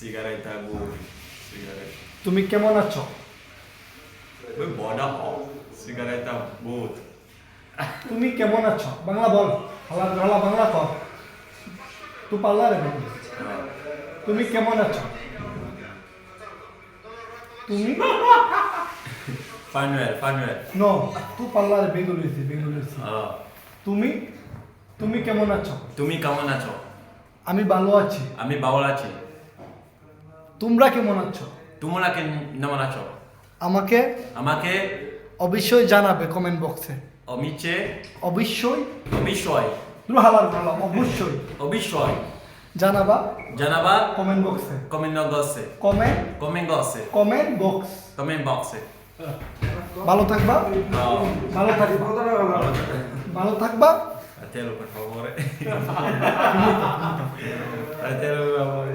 Sigareta good. Cigarette. তুমি কেমন আছো? ওই বড়া হও। Sigareta good. তুমি কেমন আছো? বাংলা বল। হালা বাংলা কর। তুই পাল্লারে বেগুলি। তুমি কেমন আছো? তুমি Fanuel. নো তুই পাল্লারে বেগুলি। তুমি কেমন আছো? তুমি কেমন আছো? আমি ভালো আছি। আমি ভালো আছি। তোমরা কেমন আছো? তোমরা কেমন আছো? আমাকে অবশ্যই জানাবে কমেন্ট বক্সে। অমিচে অবশ্যই অবশ্যই অবশ্যই জানাবা কমেন্ট বক্সে। কমেন্ট বক্সে ভালো থাকবা। ভালো থাকবা। Atelo, por favore. Atelo, por favore.